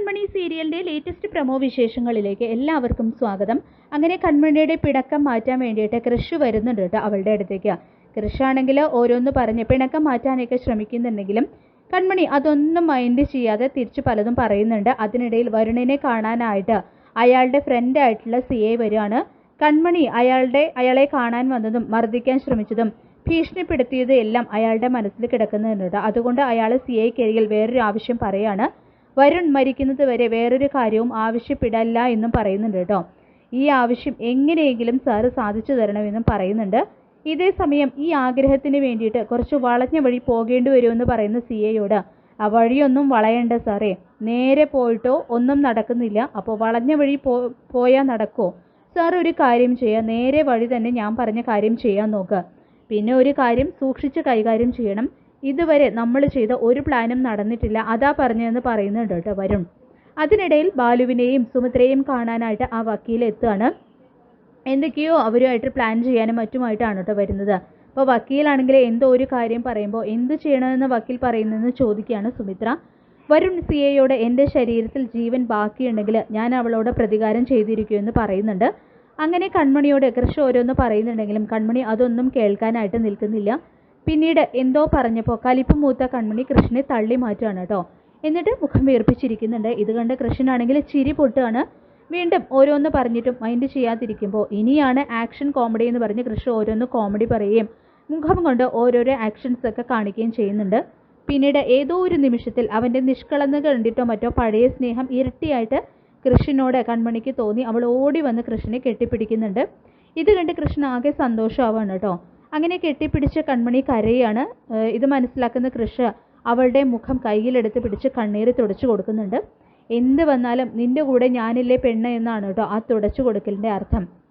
കൺമണി സീരിയലിന്റെ latest promo വിശേഷങ്ങളിലേക്ക് എല്ലാവർക്കും സ്വാഗതം. അങ്ങനെ കൺമണിയുടെ പിണക്കം മാറ്റാൻ വേണ്ടിയിട്ട് കൃഷ് വരുന്നുണ്ട് കേട്ടോ അവളുടെ അടുത്തേക്ക്. കൃഷാണെങ്കിൽ ഓരോന്ന് പറഞ്ഞ് പിണക്കം മാറ്റാനൊക്കെ ശ്രമിക്കുന്നുണ്ടെങ്കിലും കൺമണി അതൊന്നും മൈൻഡ് ചെയ്യാതെ തിരിച്ചു പലതും പറയുന്നുണ്ട്. അതിനിടയിൽ വരുണിനെ കാണാനായിട്ട് അയാളുടെ ഫ്രണ്ട് ആയിട്ടുള്ള CA വരികയാണ്. കൺമണി അയാളെ കാണാൻ വന്നതും മർദ്ദിക്കാൻ ശ്രമിച്ചതും ഭീഷണിപ്പെടുത്തിയത് എല്ലാം അയാളുടെ മനസ്സിൽ കിടക്കുന്നുണ്ട്. അതുകൊണ്ട് അയാൾ CAക്കരികിൽ വേറൊരു ആവശ്യം പറയാണ്. വരുൺ മരിക്കുന്നത് വരെ വേറൊരു കാര്യവും ആവശ്യപ്പെടില്ല എന്നും പറയുന്നുണ്ട് കേട്ടോ. ഈ ആവശ്യം എങ്ങനെയെങ്കിലും സാറ് സാധിച്ചു തരണമെന്നും പറയുന്നുണ്ട്. ഇതേ സമയം ഈ ആഗ്രഹത്തിന് വേണ്ടിയിട്ട് കുറച്ച് വളഞ്ഞ വഴി പോകേണ്ടി വരുമെന്ന് പറയുന്ന CAയോട് ആ വഴിയൊന്നും വളയണ്ട സാറേ, നേരെ പോയിട്ടോ ഒന്നും നടക്കുന്നില്ല, അപ്പോൾ വളഞ്ഞ വഴി പോയാൽ നടക്കുമോ സാർ? ഒരു കാര്യം ചെയ്യുക, നേരെ വഴി തന്നെ ഞാൻ പറഞ്ഞ കാര്യം ചെയ്യാൻ നോക്കുക. പിന്നെ ഒരു കാര്യം സൂക്ഷിച്ച് കൈകാര്യം ചെയ്യണം. ഇതുവരെ നമ്മൾ ചെയ്ത ഒരു പ്ലാനും നടന്നിട്ടില്ല, അതാ പറഞ്ഞതെന്ന് പറയുന്നുണ്ട് കേട്ടോ വരുൺ. അതിനിടയിൽ ബാലുവിനെയും സുമിത്രയെയും കാണാനായിട്ട് ആ വക്കീൽ എത്തുകയാണ്. എന്തൊക്കെയോ അവരുമായിട്ട് പ്ലാൻ ചെയ്യാനും മറ്റുമായിട്ടാണ് കേട്ടോ വരുന്നത്. അപ്പോൾ വക്കീലാണെങ്കിൽ എന്തോ ഒരു കാര്യം പറയുമ്പോൾ എന്ത് ചെയ്യണമെന്ന് വക്കീൽ പറയുന്നതെന്ന് ചോദിക്കുകയാണ് സുമിത്ര. വരുൺ CAയോട് എൻ്റെ ശരീരത്തിൽ ജീവൻ ബാക്കിയുണ്ടെങ്കിൽ ഞാൻ അവളോട് പ്രതികാരം ചെയ്തിരിക്കുമെന്ന് പറയുന്നുണ്ട്. അങ്ങനെ കൺമണിയോട് കൃഷ് ഓരോന്ന് പറയുന്നുണ്ടെങ്കിലും കൺമണി അതൊന്നും കേൾക്കാനായിട്ട് നിൽക്കുന്നില്ല. പിന്നീട് എന്തോ പറഞ്ഞപ്പോൾ കലിപ്പ് മൂത്ത കൺമണി കൃഷ്ണനെ തള്ളി മാറ്റുകയാണ് കേട്ടോ. എന്നിട്ട് മുഖം വീർപ്പിച്ചിരിക്കുന്നുണ്ട്. ഇത് കണ്ട് കൃഷ്ണനാണെങ്കിൽ ചിരി പൊട്ടുകയാണ്. വീണ്ടും ഓരോന്ന് പറഞ്ഞിട്ടും മൈൻഡ് ചെയ്യാതിരിക്കുമ്പോൾ ഇനിയാണ് ആക്ഷൻ കോമഡി എന്ന് പറഞ്ഞ് കൃഷ്ണ ഓരോന്ന് കോമഡി പറയുകയും മുഖം കൊണ്ട് ഓരോരോ ആക്ഷൻസ് ഒക്കെ കാണിക്കുകയും ചെയ്യുന്നുണ്ട്. പിന്നീട് ഏതോ ഒരു നിമിഷത്തിൽ അവൻ്റെ നിഷ്കളങ്കത കണ്ടിട്ടോ മറ്റോ പഴയ സ്നേഹം ഇരട്ടിയായിട്ട് കൃഷ്ണനോട് കൺമണിക്ക് തോന്നി. അവൾ ഓടി വന്ന് കൃഷ്ണനെ കെട്ടിപ്പിടിക്കുന്നുണ്ട്. ഇത് കണ്ട് കൃഷ്ണ ആകെ സന്തോഷമാവാണ് കേട്ടോ. അങ്ങനെ കെട്ടിപ്പിടിച്ച് കൺമണി കരയാണ്. ഇത് മനസ്സിലാക്കുന്ന കൃഷ് അവളുടെ മുഖം കയ്യിലെടുത്ത് പിടിച്ച് കണ്ണീര് തുടച്ചു കൊടുക്കുന്നുണ്ട്. എന്ത് വന്നാലും നിന്റെ കൂടെ ഞാനില്ലേ പെണ്ണ് എന്നാണ് കേട്ടോ ആ തുടച്ചു കൊടുക്കലിൻ്റെ അർത്ഥം.